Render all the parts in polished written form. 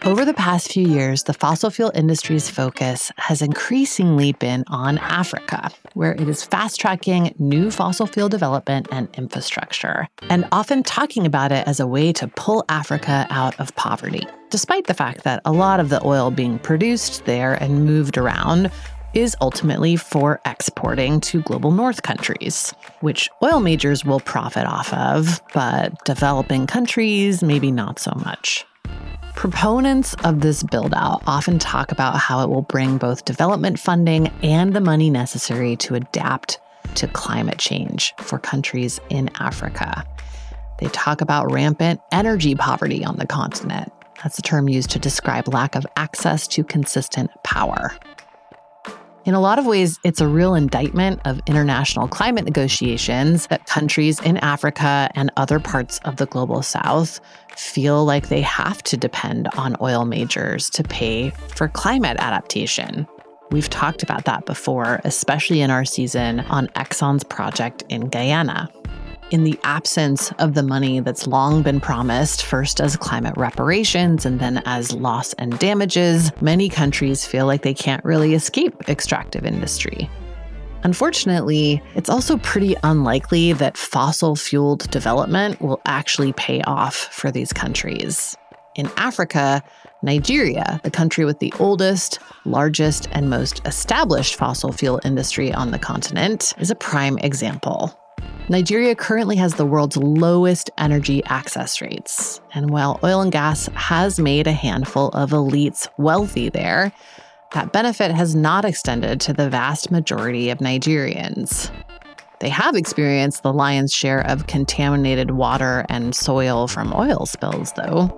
Over the past few years, the fossil fuel industry's focus has increasingly been on Africa, where it is fast-tracking new fossil fuel development and infrastructure, and often talking about it as a way to pull Africa out of poverty, despite the fact that a lot of the oil being produced there and moved around is ultimately for exporting to global north countries, which oil majors will profit off of, but developing countries maybe not so much. Proponents of this build-out often talk about how it will bring both development funding and the money necessary to adapt to climate change for countries in Africa. They talk about rampant energy poverty on the continent. That's a term used to describe lack of access to consistent power. In a lot of ways, it's a real indictment of international climate negotiations that countries in Africa and other parts of the global south feel like they have to depend on oil majors to pay for climate adaptation. We've talked about that before, especially in our season on Exxon's project in Guyana. In the absence of the money that's long been promised, first as climate reparations and then as loss and damages, many countries feel like they can't really escape extractive industry. Unfortunately, it's also pretty unlikely that fossil-fueled development will actually pay off for these countries. In Africa, Nigeria, the country with the oldest, largest, and most established fossil fuel industry on the continent, is a prime example. Nigeria currently has the world's lowest energy access rates. And while oil and gas has made a handful of elites wealthy there, that benefit has not extended to the vast majority of Nigerians. They have experienced the lion's share of contaminated water and soil from oil spills, though.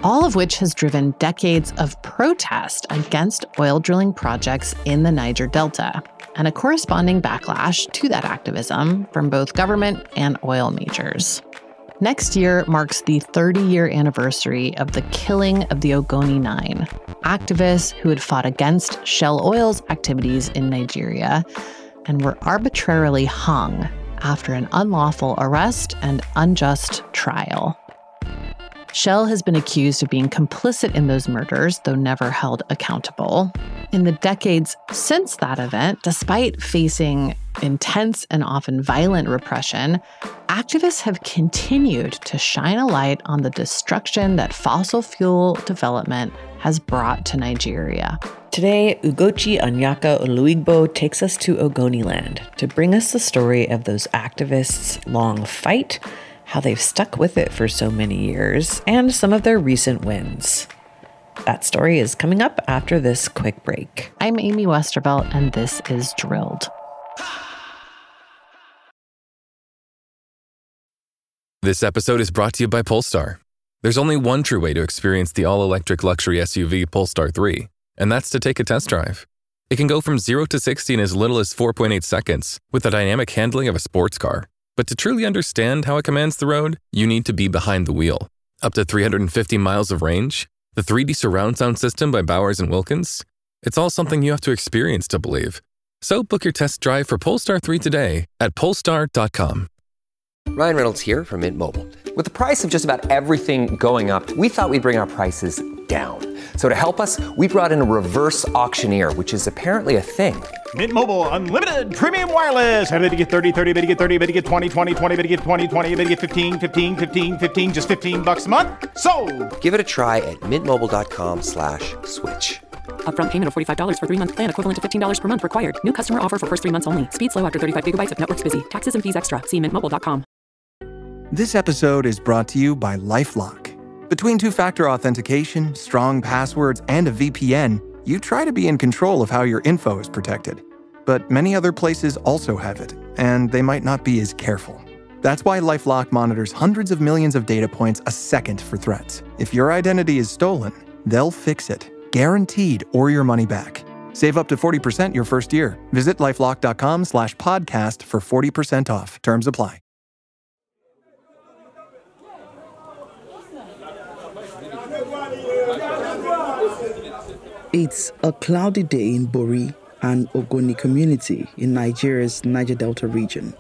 All of which has driven decades of protest against oil drilling projects in the Niger Delta, and a corresponding backlash to that activism from both government and oil majors. Next year marks the 30-year anniversary of the killing of the Ogoni 9, activists who had fought against Shell Oil's activities in Nigeria and were arbitrarily hung after an unlawful arrest and unjust trial. Shell has been accused of being complicit in those murders, though never held accountable. In the decades since that event, despite facing intense and often violent repression, activists have continued to shine a light on the destruction that fossil fuel development has brought to Nigeria. Today, Ugochi Anyaka Oluigbo takes us to Ogoniland to bring us the story of those activists' long fight, how they've stuck with it for so many years, and some of their recent wins. That story is coming up after this quick break. I'm Amy Westervelt, and this is Drilled. This episode is brought to you by Polestar. There's only one true way to experience the all-electric luxury SUV Polestar 3, and that's to take a test drive. It can go from 0 to 60 in as little as 4.8 seconds, with the dynamic handling of a sports car. But to truly understand how it commands the road, you need to be behind the wheel. Up to 350 miles of range, the 3D surround sound system by Bowers & Wilkins. It's all something you have to experience to believe. So book your test drive for Polestar 3 today at Polestar.com. Ryan Reynolds here from Mint Mobile. With the price of just about everything going up, we thought we'd bring our prices down. So to help us, we brought in a reverse auctioneer, which is apparently a thing. Mint Mobile Unlimited Premium Wireless. How to get 30, 30, bit to get 30, bit to get 20, 20, 20, bit to get 20, 20, bit to get 15, 15, 15, 15, just $15 a month? Sold! Give it a try at mintmobile.com/switch. Upfront payment of $45 for 3-month plan, equivalent to $15 per month required. New customer offer for first 3 months only. Speed slow after 35 gigabytes if network's busy. Taxes and fees extra. See mintmobile.com. This episode is brought to you by LifeLock. Between two-factor authentication, strong passwords, and a VPN, you try to be in control of how your info is protected. But many other places also have it, and they might not be as careful. That's why LifeLock monitors hundreds of millions of data points a second for threats. If your identity is stolen, they'll fix it, guaranteed, or your money back. Save up to 40% your first year. Visit LifeLock.com/podcast for 40% off. Terms apply. It's a cloudy day in Bori, an Ogoni community in Nigeria's Niger Delta region.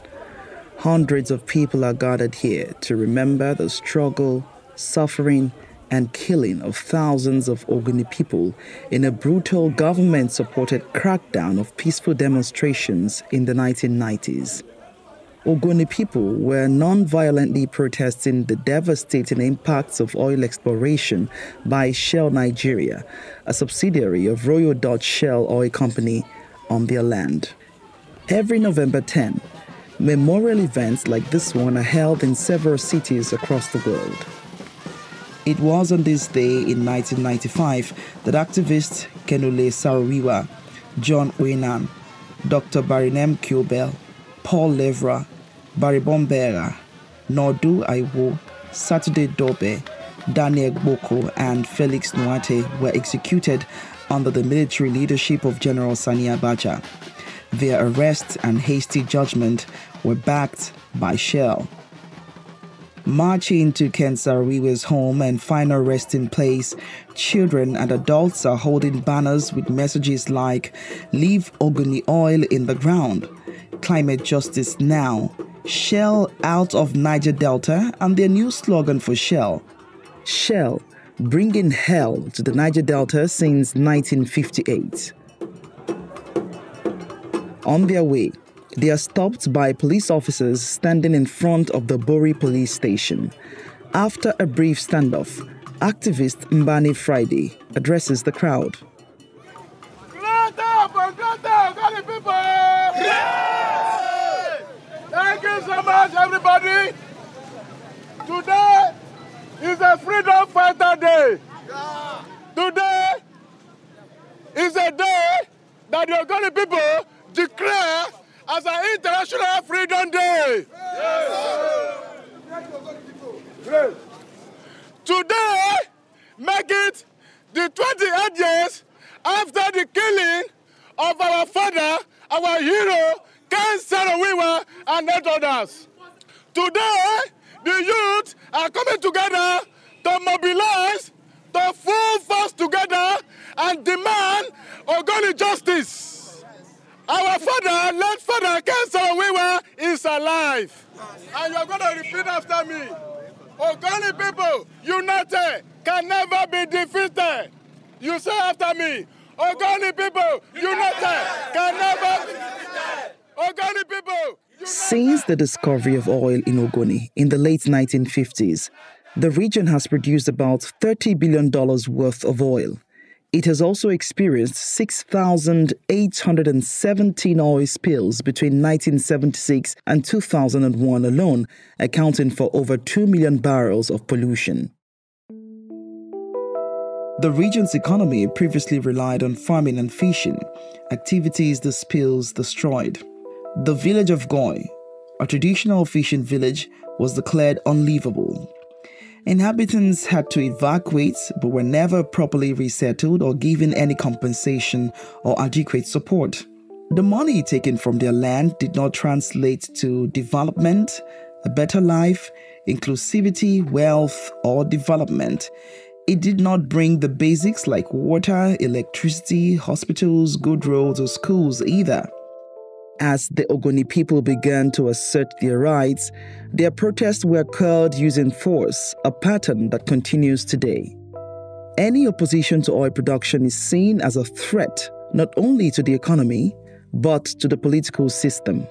Hundreds of people are gathered here to remember the struggle, suffering, and killing of thousands of Ogoni people in a brutal government-supported crackdown of peaceful demonstrations in the 1990s. Ogoni people were non-violently protesting the devastating impacts of oil exploration by Shell Nigeria, a subsidiary of Royal Dutch Shell Oil Company, on their land. Every November 10, memorial events like this one are held in several cities across the world. It was on this day in 1995 that activists Kenule Saro-Wiwa, John Oyenan, Dr. Barinem Kyobel, Paul Levra, Barry Bombera, Nordu Aiwo, Saturday Dobe, Daniel Gboko, and Felix Nuate were executed under the military leadership of General Sani Abacha. Their arrest and hasty judgment were backed by Shell. Marching to Ken Saro-Wiwa's home and final resting place, children and adults are holding banners with messages like "Leave Ogoni oil in the ground," "Climate justice now," "Shell out of Niger Delta," and their new slogan for Shell, "Shell, bringing hell to the Niger Delta since 1958. On their way, they are stopped by police officers standing in front of the Bori police station. After a brief standoff, activist Mbani Friday addresses the crowd. Thank you so much, everybody. Today is a Freedom Fighter Day. Today is a day that the Ogoni people declare as an International Freedom Day. Today, make it the 28 years after the killing of our father, our hero, Ken Saro-Wiwa, and 8 others. Today, the youth are coming together to mobilize, to full force together and demand Ogoni justice. Our father, late father, Ken Saro-Wiwa, is alive. And you're going to repeat after me. Ogoni people, united, can never be defeated. You say after me. Ogoni people, united, can never be defeated. Ogoni people, united. Since the discovery of oil in Ogoni in the late 1950s, the region has produced about $30 billion worth of oil. It has also experienced 6,817 oil spills between 1976 and 2001 alone, accounting for over 2 million barrels of pollution. The region's economy previously relied on farming and fishing, activities the spills destroyed. The village of Goi, a traditional fishing village, was declared unlivable. Inhabitants had to evacuate but were never properly resettled or given any compensation or adequate support. The money taken from their land did not translate to development, a better life, inclusivity, wealth, or development. It did not bring the basics like water, electricity, hospitals, good roads, or schools either. As the Ogoni people began to assert their rights, their protests were curbed using force, a pattern that continues today. Any opposition to oil production is seen as a threat not only to the economy, but to the political system.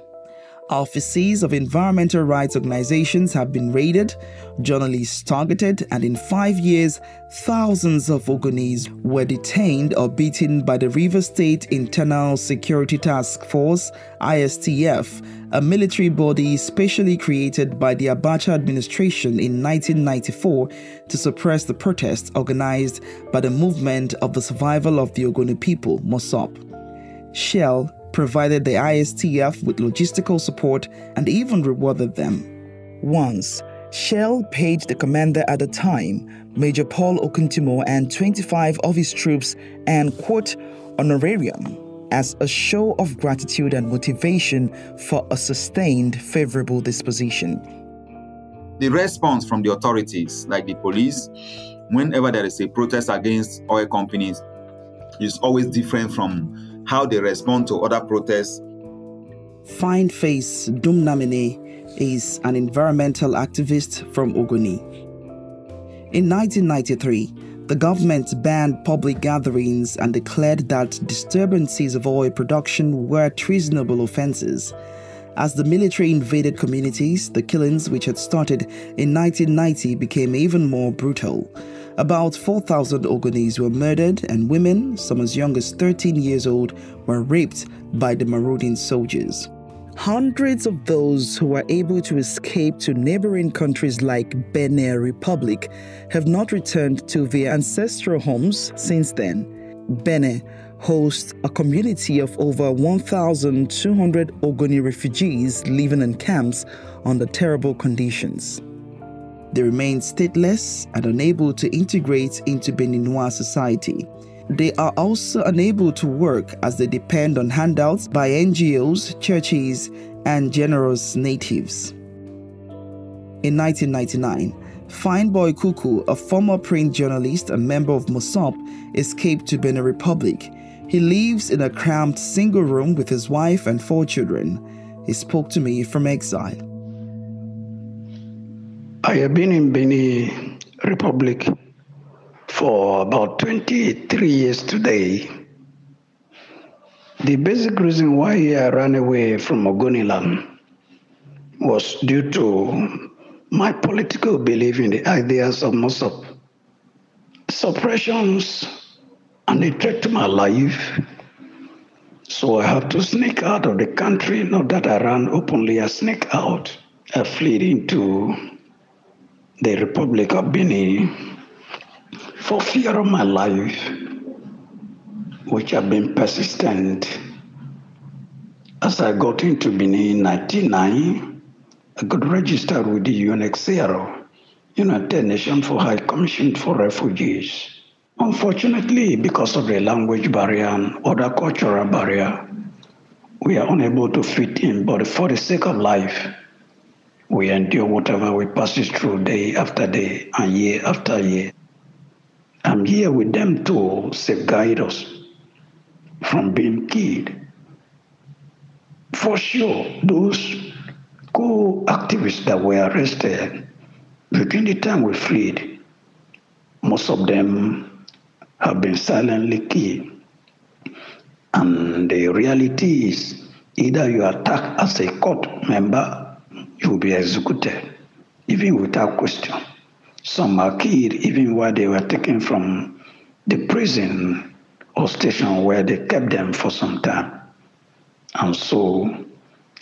Offices of environmental rights organizations have been raided, journalists targeted, and in 5 years, thousands of Ogonis were detained or beaten by the Rivers State Internal Security Task Force, ISTF, a military body specially created by the Abacha administration in 1994 to suppress the protests organized by the Movement of the Survival of the Ogoni People, MOSOP. Shell provided the ISTF with logistical support and even rewarded them. Once, Shell paid the commander at the time, Major Paul Okuntimo, and 25 of his troops an, quote, honorarium as a show of gratitude and motivation for a sustained favorable disposition. The response from the authorities, like the police, whenever there is a protest against oil companies, is always different from how they respond to other protests. Fine Face Dumnamine is an environmental activist from Ogoni. In 1993, the government banned public gatherings and declared that disturbances of oil production were treasonable offenses. As the military invaded communities, the killings which had started in 1990 became even more brutal. About 4,000 Ogonis were murdered, and women, some as young as 13 years old, were raped by the marauding soldiers. Hundreds of those who were able to escape to neighboring countries like Benin Republic have not returned to their ancestral homes since then. Benin hosts a community of over 1,200 Ogoni refugees living in camps under terrible conditions. They remain stateless and unable to integrate into Beninois society. They are also unable to work as they depend on handouts by NGOs, churches, and generous natives. In 1999, Fineboy Kuku, a former print journalist and member of Mosop, escaped to Benin Republic. He lives in a cramped single room with his wife and 4 children. He spoke to me from exile. I have been in Benin Republic for about 23 years today. The basic reason why I ran away from Ogoniland was due to my political belief in the ideas of Mosop. Suppressions and a threat to my life. So I had to sneak out of the country. Not that I ran openly, I sneak out. I fled into the Republic of Benin for fear of my life, which have been persistent. As I got into Benin in 1999, I got registered with the UNHCR, United Nations for High Commission for Refugees. Unfortunately, because of the language barrier and other cultural barrier, we are unable to fit in, but for the sake of life, we endure whatever we pass through day after day and year after year. I'm here with them to safeguard us from being killed. For sure, those co-activists that were arrested, between the time we fled, most of them have been silently killed. And the reality is, either you are attacked as a court member, you will be executed, even without question. Some are killed even while they were taken from the prison or station where they kept them for some time. And so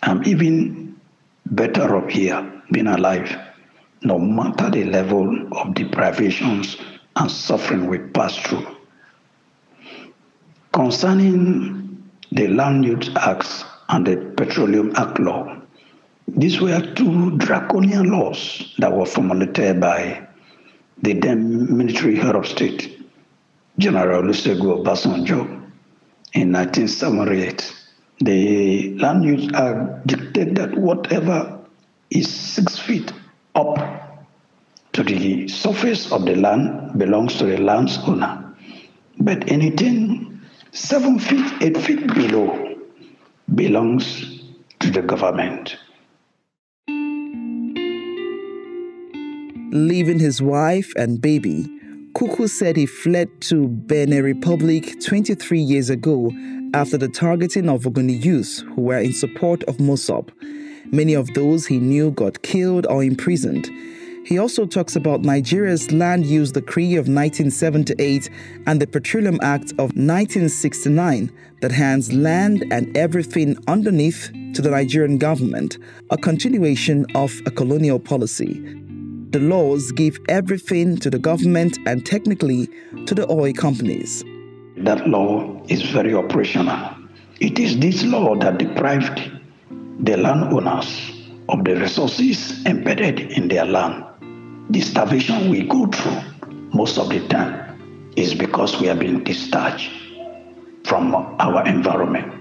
I'm even better off here, being alive, no matter the level of deprivations and suffering we pass through. Concerning the Land Use Acts and the Petroleum Act law, these were 2 draconian laws that were formulated by the then military head of state, General Olusegun Obasanjo, in 1978. The Land Use Act dictated that whatever is 6 feet up to the surface of the land belongs to the land's owner. But anything 7 feet, 8 feet below belongs to the government. Leaving his wife and baby, Kuku said he fled to Benin Republic 23 years ago after the targeting of Ogoni youths who were in support of Mosop. Many of those he knew got killed or imprisoned. He also talks about Nigeria's Land Use Decree of 1978 and the Petroleum Act of 1969 that hands land and everything underneath to the Nigerian government, a continuation of a colonial policy. The laws give everything to the government and technically to the oil companies. That law is very operational. It is this law that deprived the landowners of the resources embedded in their land. The starvation we go through most of the time is because we have been discharged from our environment,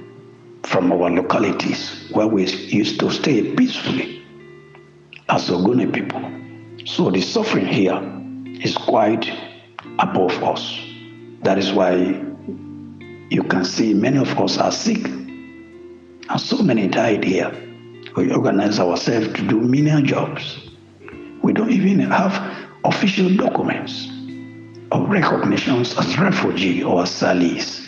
from our localities where we used to stay peacefully as Ogoni people. So the suffering here is quite above us. That is why you can see many of us are sick, and so many died here. We organize ourselves to do menial jobs. We don't even have official documents of recognitions as refugee or asylees,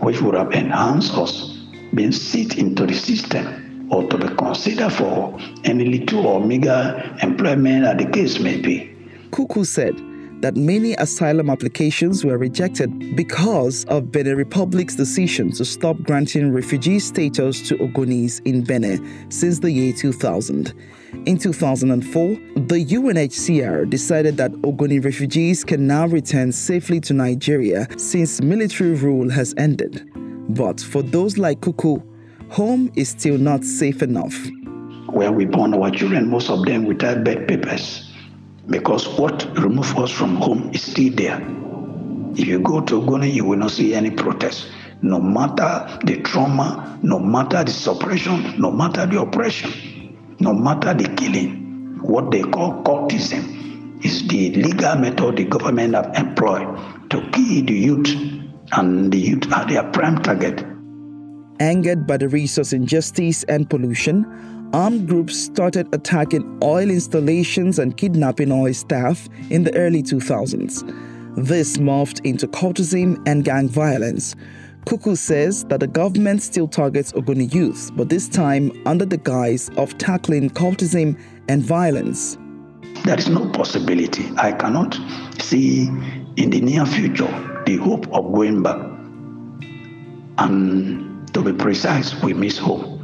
which would have enhanced us being seat into the system or to be considered for any little or meager employment as the case may be. Kuku said that many asylum applications were rejected because of Benin Republic's decision to stop granting refugee status to Ogonis in Benin since the year 2000. In 2004, the UNHCR decided that Ogoni refugees can now return safely to Nigeria since military rule has ended. But for those like Kuku, home is still not safe enough. Where we born our children, most of them without birth papers, because what removed us from home is still there. If you go to Ogoni, you will not see any protest. No matter the trauma, no matter the suppression, no matter the oppression, no matter the killing, what they call cultism is the legal method the government have employed to kill the youth, and the youth are their prime target. Angered by the resource injustice and pollution, armed groups started attacking oil installations and kidnapping oil staff in the early 2000s. This morphed into cultism and gang violence. Kuku says that the government still targets Ogoni youth, but this time under the guise of tackling cultism and violence. There is no possibility. I cannot see in the near future the hope of going back. And to be precise, we miss home.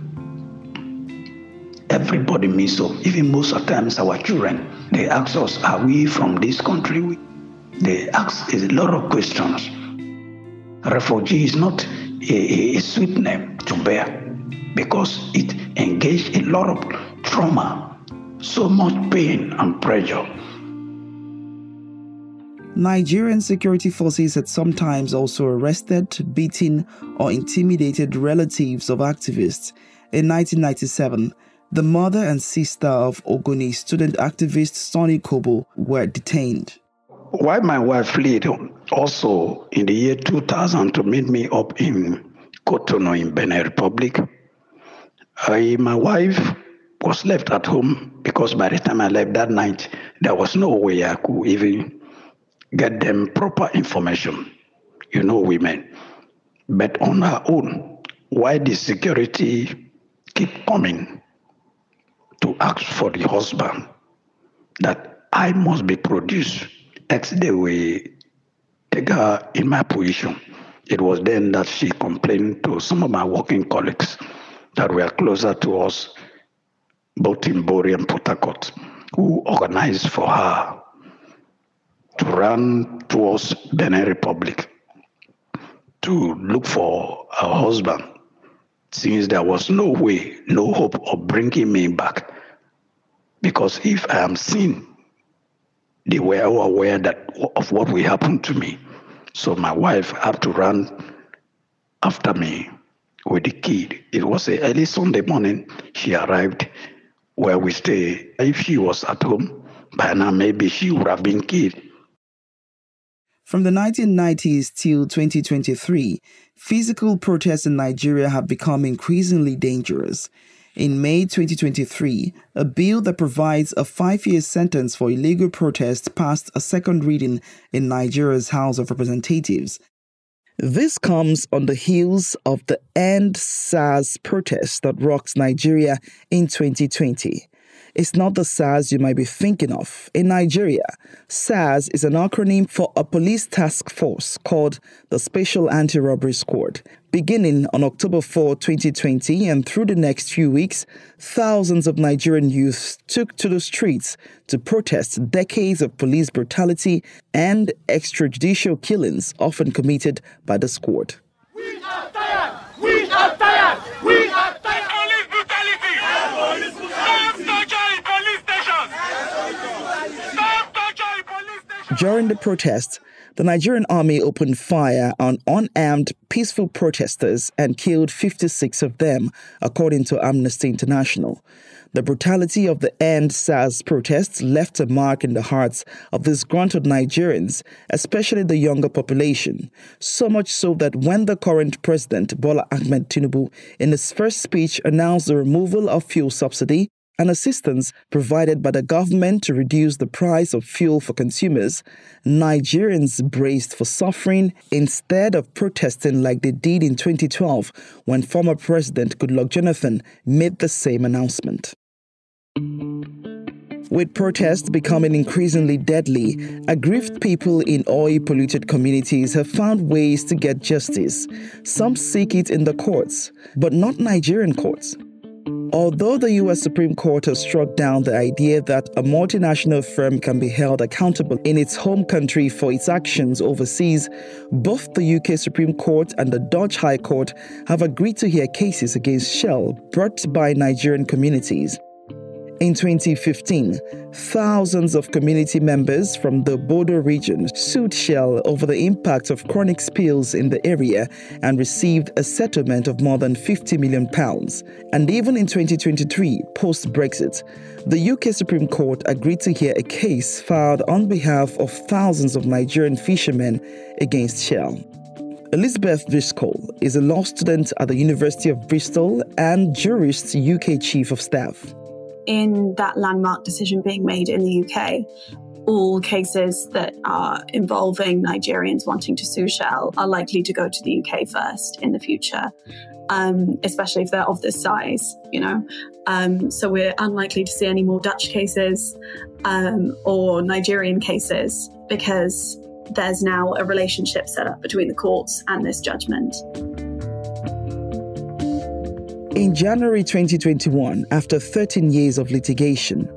Everybody miss home. Even most of the times our children, they ask us, are we from this country? They ask a lot of questions. Refugee is not a sweet name to bear because it engaged a lot of trauma, so much pain and pressure. Nigerian security forces had sometimes also arrested, beaten, or intimidated relatives of activists. In 1997, the mother and sister of Ogoni student activist Sonny Kobo were detained. Why my wife fled also in the year 2000 to meet me up in Cotonou in Benin Republic. My wife was left at home because by the time I left that night, there was no way I could even get them proper information. You know, women. But on her own, why the security keep coming to ask for the husband that I must be produced. They will take her in my position. It was then that she complained to some of my working colleagues that were closer to us, both in Bori and Port Harcourt, who organized for her to run towards Benin Republic to look for her husband, since there was no way, no hope of bringing me back. Because if I am seen, they were all aware of what will happen to me. So my wife had to run after me with the kid. It was an early Sunday morning. She arrived where we stay. If she was at home, by now maybe she would have been killed. From the 1990s till 2023, physical protests in Nigeria have become increasingly dangerous. In May 2023, a bill that provides a 5-year sentence for illegal protest passed a second reading in Nigeria's House of Representatives. This comes on the heels of the End SARS protest that rocks Nigeria in 2020. It's not the SARS you might be thinking of. In Nigeria, SARS is an acronym for a police task force called the Special Anti-Robbery Squad. Beginning on October 4, 2020 and through the next few weeks, thousands of Nigerian youths took to the streets to protest decades of police brutality and extrajudicial killings often committed by the squad. We are tired! We are tired! We are tired! Police brutality! Stop torture in police stations! Stop torture in police stations! During the protest, the Nigerian army opened fire on unarmed, peaceful protesters and killed 56 of them, according to Amnesty International. The brutality of the End SARS protests left a mark in the hearts of disgruntled Nigerians, especially the younger population, so much so that when the current president, Bola Ahmed Tinubu, in his first speech announced the removal of fuel subsidy, and assistance provided by the government to reduce the price of fuel for consumers, Nigerians braced for suffering instead of protesting like they did in 2012 when former President Goodluck Jonathan made the same announcement. With protests becoming increasingly deadly, aggrieved people in oil-polluted communities have found ways to get justice. Some seek it in the courts, but not Nigerian courts. Although the U.S. Supreme Court has struck down the idea that a multinational firm can be held accountable in its home country for its actions overseas, both the UK Supreme Court and the Dutch High Court have agreed to hear cases against Shell brought by Nigerian communities. In 2015, thousands of community members from the Bodo region sued Shell over the impact of chronic spills in the area and received a settlement of more than £50 million. And even in 2023, post-Brexit, the UK Supreme Court agreed to hear a case filed on behalf of thousands of Nigerian fishermen against Shell. Elizabeth Driscoll is a law student at the University of Bristol and Jurist's UK Chief of Staff. In that landmark decision being made in the UK, all cases that are involving Nigerians wanting to sue Shell are likely to go to the UK first in the future, especially if they're of this size, So we're unlikely to see any more Dutch cases or Nigerian cases because there's now a relationship set up between the courts and this judgment. In January 2021, after 13 years of litigation,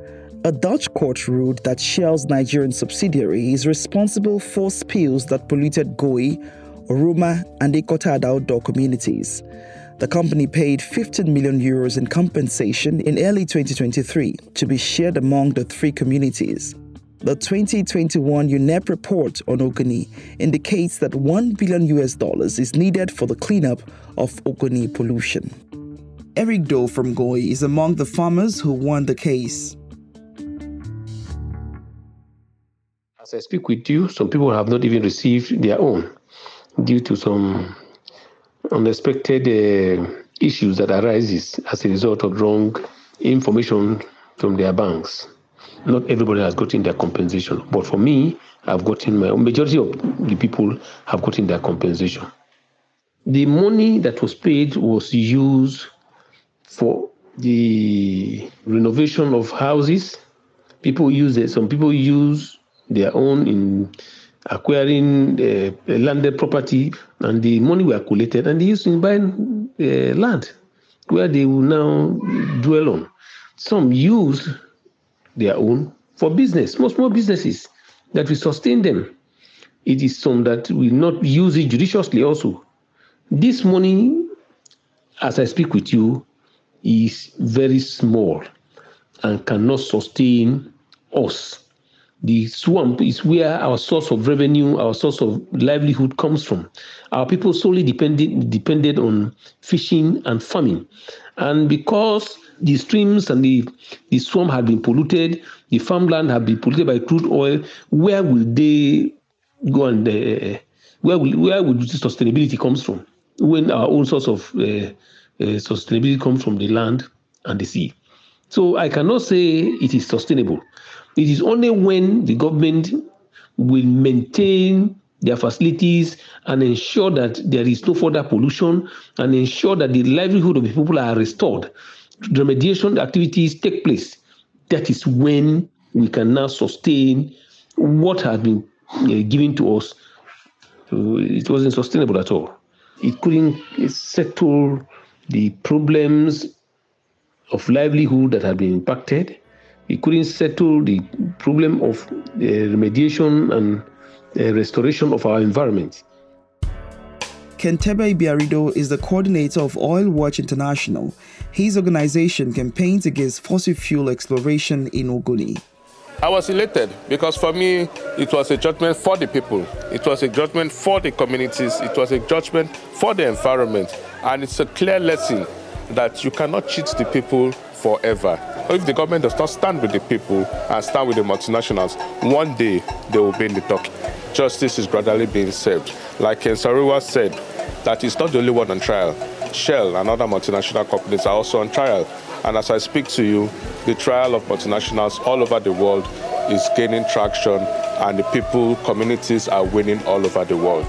a Dutch court ruled that Shell's Nigerian subsidiary is responsible for spills that polluted Goi, Oruma, and Ikota outdoor communities. The company paid €15 million in compensation in early 2023 to be shared among the three communities. The 2021 UNEP report on Ogoni indicates that $1 billion is needed for the cleanup of Ogoni pollution. Eric Doe from Goi is among the farmers who won the case. As I speak with you, some people have not even received their own due to some unexpected issues that arises as a result of wrong information from their banks. Not everybody has gotten their compensation, but for me, I've gotten my own. Majority of the people have gotten their compensation. The money that was paid was used for the renovation of houses. Some people use their own in acquiring landed property, and the money were collected and they used in buying land where they will now dwell on. Some use their own for business, small businesses that will sustain them. It is some that will not use it judiciously also. This money, as I speak with you, is very small and cannot sustain us. The swamp is where our source of revenue, our source of livelihood comes from. Our people solely depended on fishing and farming. And because the streams and the swamp had been polluted, the farmland had been polluted by crude oil, where will they go and where would the sustainability comes from when our own source of sustainability comes from the land and the sea? So I cannot say it is sustainable. It is only when the government will maintain their facilities and ensure that there is no further pollution and ensure that the livelihood of the people are restored, the remediation activities take place. That is when we can now sustain what has been given to us. It wasn't sustainable at all. It couldn't settle the problems of livelihood that had been impacted. It couldn't settle the problem of remediation and restoration of our environment. Kentebe Biarido is the coordinator of Oil Watch International. His organization campaigns against fossil fuel exploration in Ogoni. I was elated because for me, it was a judgment for the people. It was a judgment for the communities. It was a judgment for the environment. And it's a clear lesson that you cannot cheat the people forever. If the government does not stand with the people and stand with the multinationals, one day they will be in the dock. Justice is gradually being served. Like Ken Sariwa said, that is not the only one on trial. Shell and other multinational companies are also on trial. And as I speak to you, the trial of multinationals all over the world is gaining traction, and the people, communities are winning all over the world.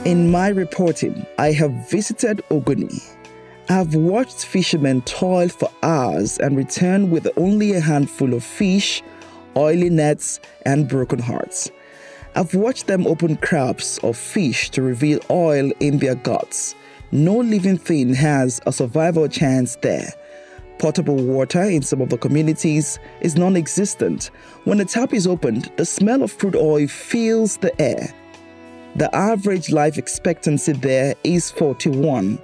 In my reporting, I have visited Ogoni. I've watched fishermen toil for hours and return with only a handful of fish, oily nets, and broken hearts. I've watched them open crabs or fish to reveal oil in their guts. No living thing has a survival chance there. Potable water in some of the communities is non-existent. When the tap is opened, the smell of crude oil fills the air. The average life expectancy there is 41.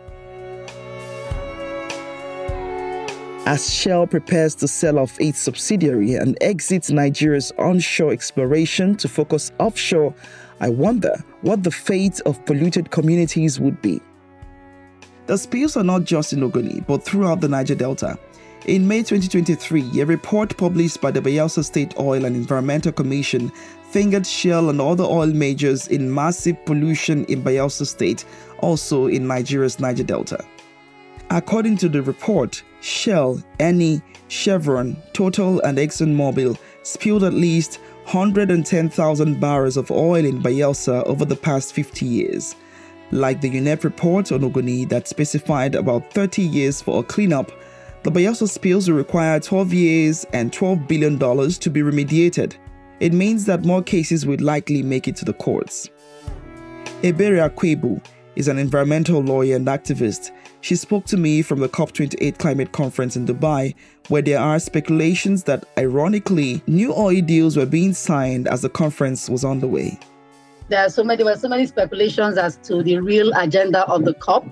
As Shell prepares to sell off its subsidiary and exits Nigeria's onshore exploration to focus offshore, I wonder what the fate of polluted communities would be. The spills are not just in Ogoni, but throughout the Niger Delta. In May 2023, a report published by the Bayelsa State Oil and Environmental Commission fingered Shell and other oil majors in massive pollution in Bayelsa State, also in Nigeria's Niger Delta. According to the report, Shell, Eni, Chevron, Total, and ExxonMobil spilled at least 110,000 barrels of oil in Bayelsa over the past 50 years. Like the UNEP report on Ogoni that specified about 30 years for a cleanup, the Bayelsa spills will require 12 years and $12 billion to be remediated. It means that more cases will likely make it to the courts. Ebere Akwebu is an environmental lawyer and activist. She spoke to me from the COP28 climate conference in Dubai, where there are speculations that, ironically, new oil deals were being signed as the conference was underway. There were so many speculations as to the real agenda of the COP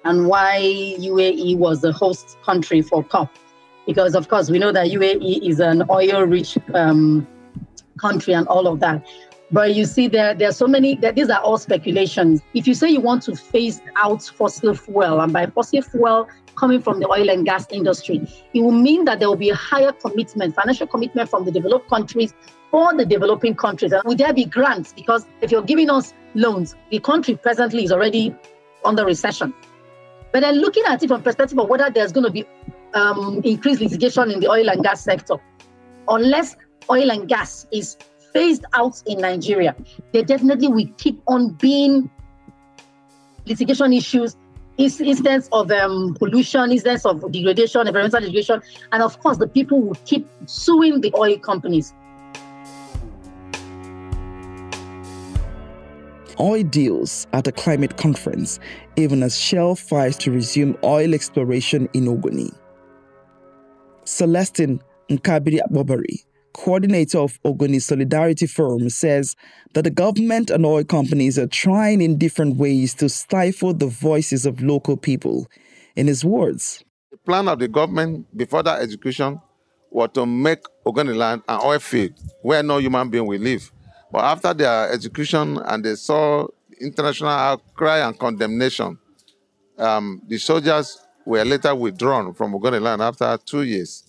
and why UAE was the host country for COP. Because, of course, we know that UAE is an oil-rich country and all of that. But you see, there are so many, these are all speculations. If you say you want to phase out fossil fuel, and by fossil fuel coming from the oil and gas industry, it will mean that there will be a higher commitment, financial commitment from the developed countries for the developing countries. And will there be grants? Because if you're giving us loans, the country presently is already under recession. But then looking at it from perspective of whether there's going to be increased litigation in the oil and gas sector, unless oil and gas is phased out in Nigeria, there definitely will keep on being litigation issues, incidents of pollution, incidents of degradation, environmental degradation, and of course the people will keep suing the oil companies. Oil deals at a climate conference, even as Shell fights to resume oil exploration in Ogoni. Celestine Nkabiri Abobari, coordinator of Ogoni Solidarity Forum, says that the government and oil companies are trying in different ways to stifle the voices of local people. In his words, the plan of the government before that execution was to make Ogoniland an oil field where no human being will live. But after their execution and they saw international outcry and condemnation, the soldiers were later withdrawn from Ogoniland after 2 years.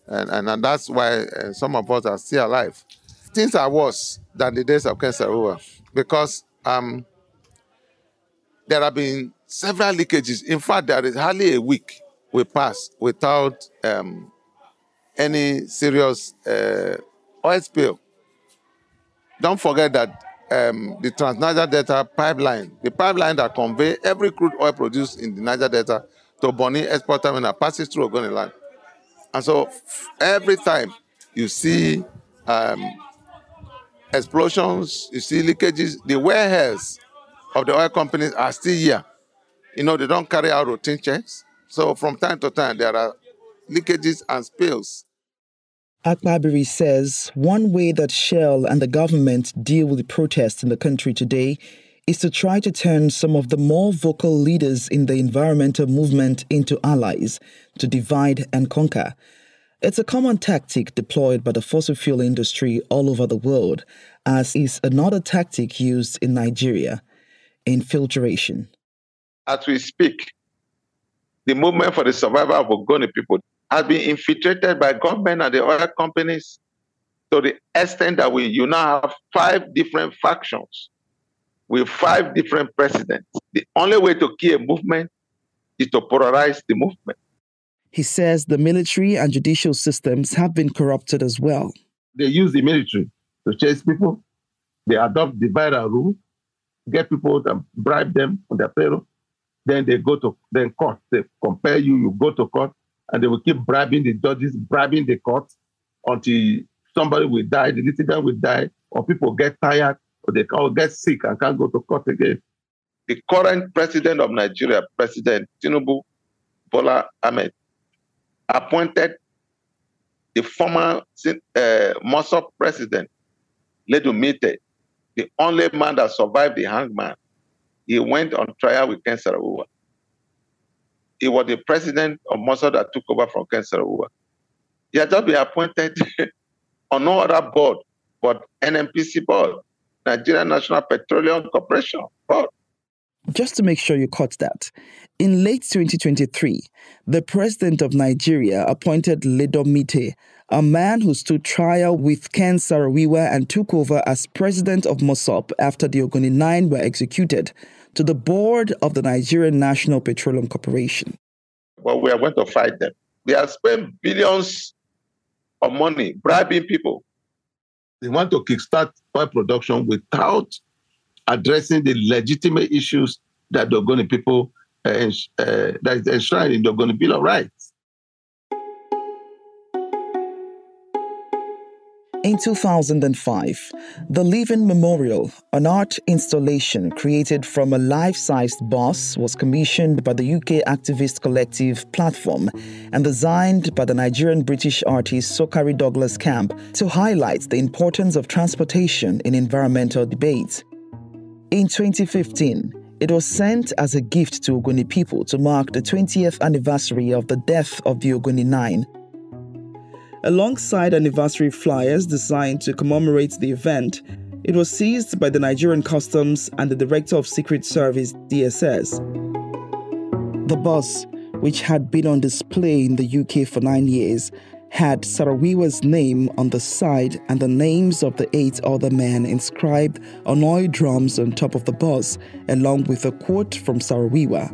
And that's why some of us are still alive. Things are worse than the days of Ken Saro-Wiwa because there have been several leakages. In fact, there is hardly a week we pass without any serious oil spill. Don't forget that the Trans-Niger Delta pipeline, the pipeline that conveys every crude oil produced in the Niger Delta to Bonny Export Terminal, passes through Ogoniland. And so every time you see explosions, you see leakages, the warehouses of the oil companies are still here. You know, they don't carry out routine checks. So from time to time, there are leakages and spills. Akbabiri says one way that Shell and the government deal with the protests in the country today is to try to turn some of the more vocal leaders in the environmental movement into allies, to divide and conquer. It's a common tactic deployed by the fossil fuel industry all over the world, as is another tactic used in Nigeria, infiltration. As we speak, the movement for the survival of Ogoni people has been infiltrated by government and the oil companies to the extent that you now have 5 different factions with 5 different presidents. The only way to kill a movement is to polarize the movement. He says the military and judicial systems have been corrupted as well. They use the military to chase people. They adopt the viral rule, get people to bribe them on their payroll. Then they go to court. They compare you, you go to court, and they will keep bribing the judges, bribing the court until somebody will die, the litigant will die, or people get tired, or they all get sick and can't go to court again. The current president of Nigeria, President Tinubu Bola Ahmed, appointed the former Mossop president, Ledu Mite, the only man that survived the hangman. He went on trial with Ken Saro-Wiwa. He was the president of Mossop that took over from Ken Saro-Wiwa. He had just been appointed on no other board but NNPC board, Nigeria National Petroleum Corporation board. Just to make sure you caught that, in late 2023, the president of Nigeria appointed Ledu Mite, a man who stood trial with Ken Saro-Wiwa and took over as president of Mossop after the Ogoniland were executed, to the board of the Nigerian National Petroleum Corporation. Well, we are going to fight them. They have spent billions of money bribing people. They want to kickstart oil production without addressing the legitimate issues that the Ogoni people that is enshrined in the Ogoni Bill of Rights. In 2005, the Living Memorial, an art installation created from a life-sized boss, was commissioned by the UK activist collective Platform and designed by the Nigerian-British artist Sokari Douglas Camp to highlight the importance of transportation in environmental debates. In 2015, it was sent as a gift to Ogoni people to mark the 20th anniversary of the death of the Ogoni Nine. Alongside anniversary flyers designed to commemorate the event, it was seized by the Nigerian Customs and the Director of Secret Service, DSS. The bus, which had been on display in the UK for 9 years, had Saro-Wiwa's name on the side and the names of the 8 other men inscribed on oil drums on top of the bus, along with a quote from Saro-Wiwa: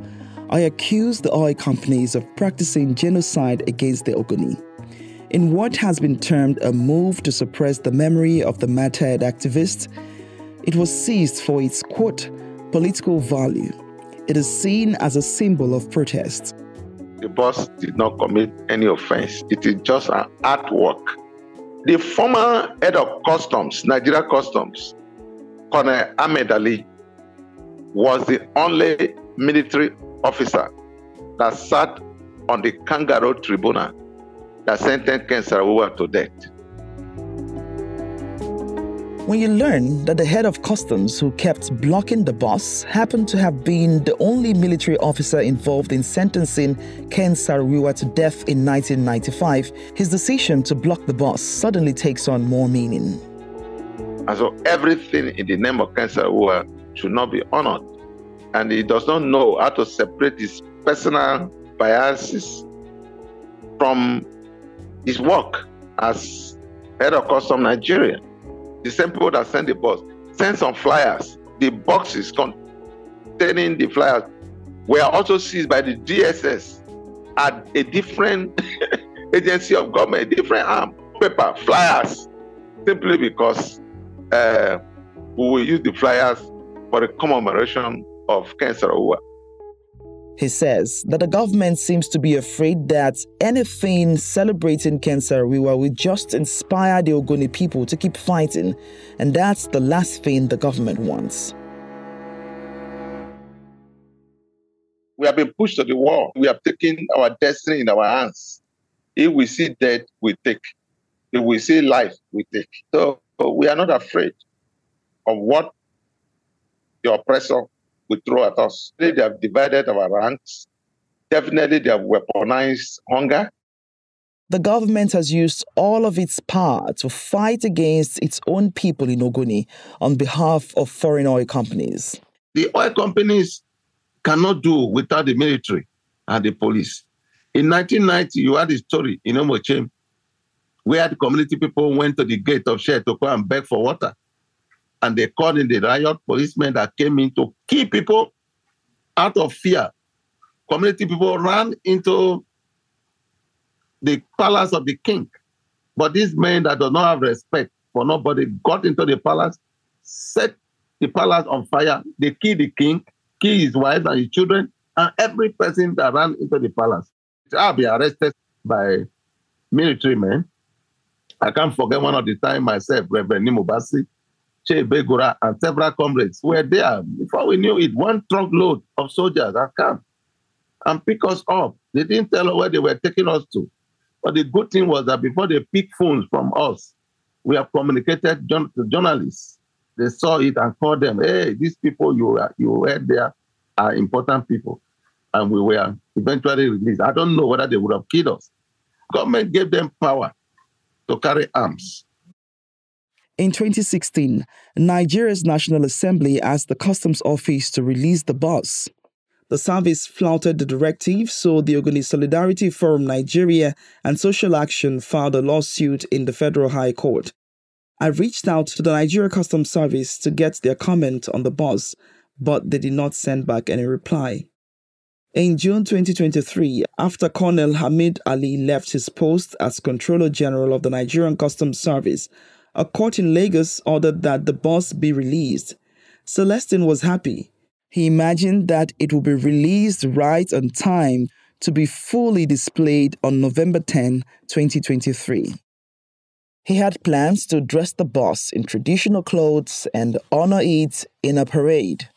"I accuse the oil companies of practicing genocide against the Ogoni." In what has been termed a move to suppress the memory of the martyred activist, it was seized for its, quote, political value. It is seen as a symbol of protest. The boss did not commit any offense. It is just an artwork. The former head of customs, Nigeria Customs, Colonel Ahmed Ali, was the only military officer that sat on the Kangaroo Tribunal that sentenced Ken Saro-Wiwa to death. When you learn that the head of customs who kept blocking the bus happened to have been the only military officer involved in sentencing Ken Saro-Wiwa to death in 1995, his decision to block the bus suddenly takes on more meaning. And so everything in the name of Ken Saro-Wiwa should not be honored. And he does not know how to separate his personal biases from his work as head of Customs Nigeria. The same people that send the bus send some flyers. The boxes containing the flyers were also seized by the DSS at a different agency of government, a different arm, paper, flyers, simply because we will use the flyers for the commemoration of Ken Saro-Wiwa. He says that the government seems to be afraid that anything celebrating Ken Saro-Wiwa will just inspire the Ogoni people to keep fighting, and that's the last thing the government wants. We have been pushed to the wall. We have taken our destiny in our hands. If we see death, we take. If we see life, we take. So we are not afraid of what the oppressor will throw at us. They have divided our ranks. Definitely they have weaponized hunger. The government has used all of its power to fight against its own people in Ogoni on behalf of foreign oil companies. The oil companies cannot do without the military and the police. In 1990, you had a story in Omochem where the community people went to the gate of Share to go and beg for water. And they called in the riot policemen that came in to kill people out of fear community people ran into the palace of the king. But these men that do not have respect for nobody got into the palace, set the palace on fire. They killed the king, killed his wife and his children, and every person that ran into the palace. I'll be arrested by military men. I can't forget one of the time myself, Reverend Nimobasi, Che Begura, and several comrades were there. Before we knew it, one truckload of soldiers had come and pick us up. They didn't tell us where they were taking us to. But the good thing was that before they picked phones from us, we have communicated to journalists. They saw it and called them, hey, these people you heard there are important people. And we were eventually released. I don't know whether they would have killed us. Government gave them power to carry arms. In 2016, Nigeria's National Assembly asked the Customs Office to release the bus. The service flouted the directive, so the Ogoni Solidarity Forum Nigeria and Social Action filed a lawsuit in the Federal High Court. I reached out to the Nigeria Customs Service to get their comment on the bus, but they did not send back any reply. In June 2023, after Colonel Hamid Ali left his post as Controller General of the Nigerian Customs Service, a court in Lagos ordered that the bus be released. Celestine was happy. He imagined that it would be released right on time to be fully displayed on November 10, 2023. He had plans to dress the bus in traditional clothes and honor it in a parade.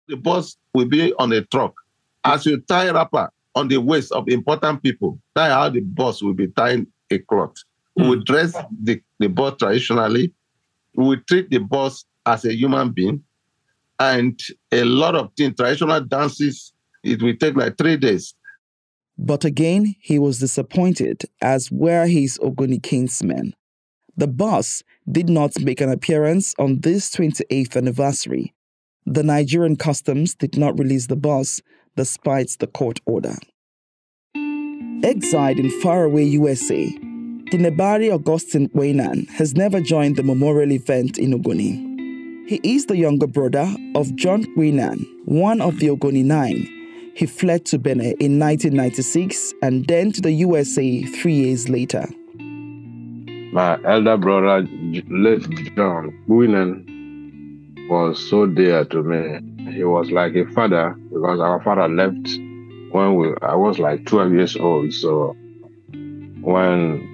The bus will be on a truck. As you tie wrapper on the waist of important people, tie how the bus will be tying a cloth. We will dress the bus traditionally. We will treat the bus as a human being. And a lot of things, traditional dances, it will take like 3 days. But again, he was disappointed, as were his Ogoni kinsmen. The bus did not make an appearance on this 28th anniversary. The Nigerian Customs did not release the bus despite the court order. Exiled in faraway USA, Dinebari Augustine Wainan has never joined the memorial event in Ogoni. He is the younger brother of John Wainan, one of the Ogoni Nine. He fled to Benin in 1996 and then to the USA 3 years later. My elder brother, late John Wainan, was so dear to me. He was like a father because our father left when I was like 12 years old. So when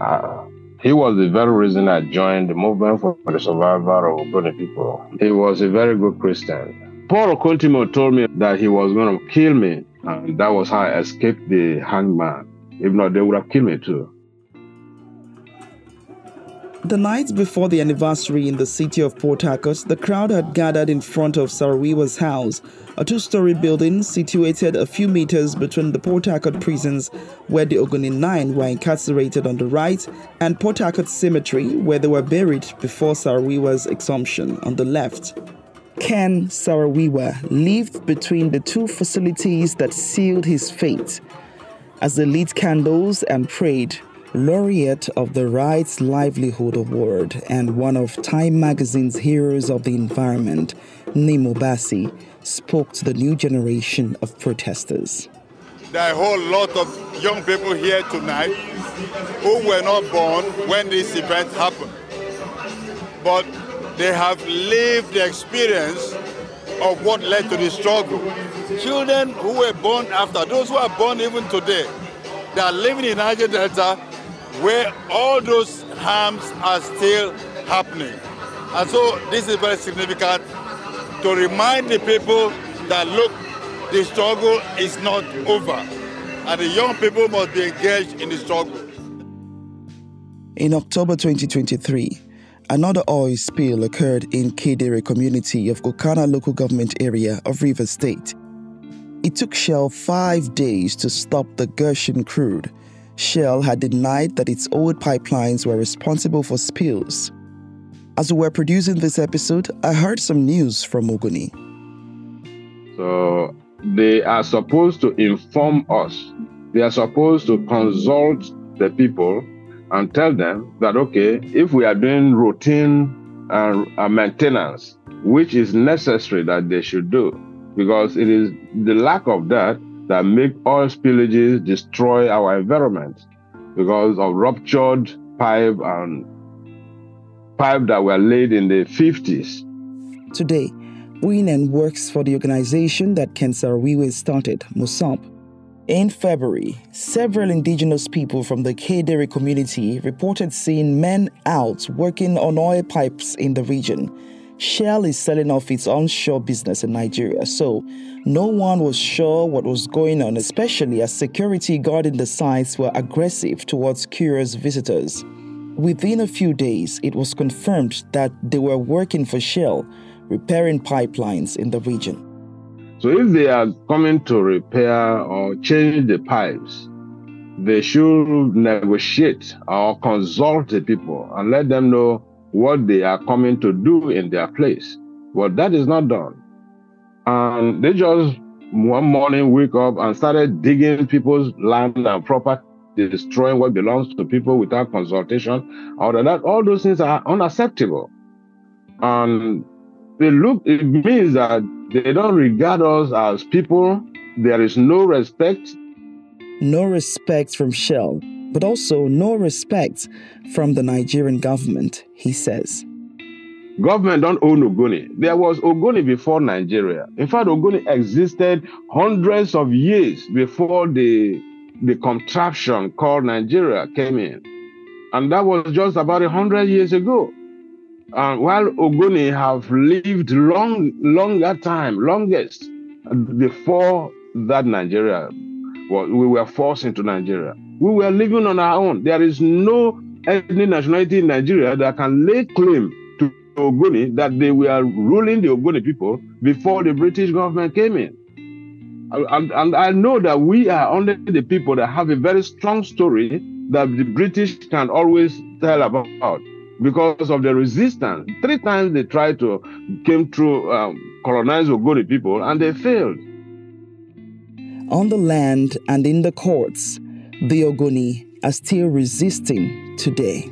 he was the very reason I joined the movement for the survival of Ogoni people. He was a very good Christian. Paul Okontimo told me that he was going to kill me, and that was how I escaped the hangman. If not, they would have killed me too. The night before the anniversary in the city of Port Harcourt, the crowd had gathered in front of Sarawiwa's house, a two-story building situated a few meters between the Port Harcourt prisons, where the Ogoni Nine were incarcerated on the right, and Port Harcourt Cemetery, where they were buried before Sarawiwa's exhumption on the left. Ken Sarawiwa lived between the two facilities that sealed his fate. As they lit candles and prayed, laureate of the Rights Livelihood Award and one of Time magazine's Heroes of the Environment, Nimobasi, spoke to the new generation of protesters. There are a whole lot of young people here tonight who were not born when this event happened. But they have lived the experience of what led to the struggle. Children who were born after, those who are born even today, they are living in Niger Delta where all those harms are still happening. And so this is very significant to remind the people that, look, the struggle is not over, and the young people must be engaged in the struggle. In October 2023, another oil spill occurred in Kedere community of Kokana local government area of Rivers State. It took Shell 5 days to stop the Gershon crude. Shell had denied that its old pipelines were responsible for spills. As we were producing this episode, I heard some news from Ogoni. So they are supposed to inform us. They are supposed to consult the people and tell them that, okay, if we are doing routine maintenance, which is necessary that they should do, because it is the lack of that that make oil spillages destroy our environment because of ruptured pipe that were laid in the 50s. Today, Ogoniland works for the organization that Ken Saro-Wiwa started, Accomp. In February, several indigenous people from the Kedere community reported seeing men out working on oil pipes in the region. Shell is selling off its onshore business in Nigeria, so no one was sure what was going on, especially as security guarding the sites were aggressive towards curious visitors. Within a few days, it was confirmed that they were working for Shell, repairing pipelines in the region. So if they are coming to repair or change the pipes, they should negotiate or consult the people and let them know what they are coming to do in their place. But that is not done. And they just one morning wake up and started digging people's land and property, destroying what belongs to people without consultation. All those things are unacceptable. And it means that they don't regard us as people. There is no respect. No respect from Shell, but also no respect from the Nigerian government, he says. Government don't own Ogoni. There was Ogoni before Nigeria. In fact, Ogoni existed hundreds of years before the contraption called Nigeria came in. And that was just about 100 years ago. And while Ogoni have lived longest before that Nigeria, we were forced into Nigeria. We were living on our own. There is no ethnic nationality in Nigeria that can lay claim to Ogoni that they were ruling the Ogoni people before the British government came in. And I know that we are only the people that have a very strong story that the British can always tell about because of the resistance. 3 times they tried to came through colonize Ogoni people and they failed. On the land and in the courts, the Ogoni are still resisting today.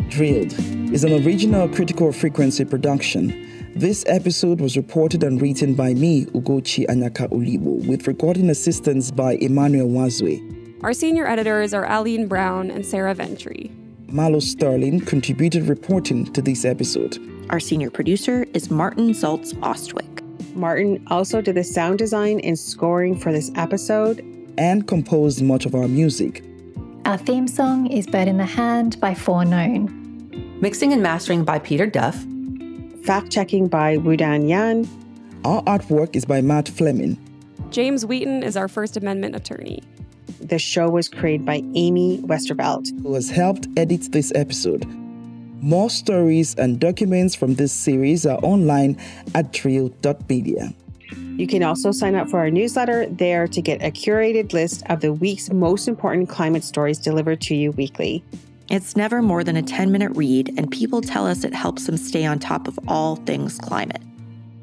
Drilled is an original critical frequency production. This episode was reported and written by me, Ugochi Anyaka Olibo, with recording assistance by Emmanuel Wazwe. Our senior editors are Aline Brown and Sarah Ventry. Malo Sterling contributed reporting to this episode. Our senior producer is Martin Zoltz Ostwick. Martin also did the sound design and scoring for this episode and composed much of our music. Our theme song is Bird in the Hand by Foreknown. Mixing and mastering by Peter Duff. Fact-checking by Wudan Yan. Our artwork is by Matt Fleming. James Wheaton is our First Amendment attorney. The show was created by Amy Westervelt, who has helped edit this episode. More stories and documents from this series are online at trio.media. You can also sign up for our newsletter there to get a curated list of the week's most important climate stories delivered to you weekly. It's never more than a 10-minute read, and people tell us it helps them stay on top of all things climate.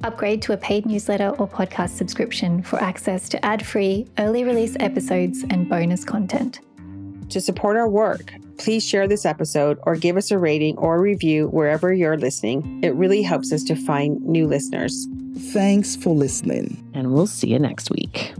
Upgrade to a paid newsletter or podcast subscription for access to ad-free, early release episodes and bonus content. To support our work, please share this episode or give us a rating or a review wherever you're listening. It really helps us to find new listeners. Thanks for listening. And we'll see you next week.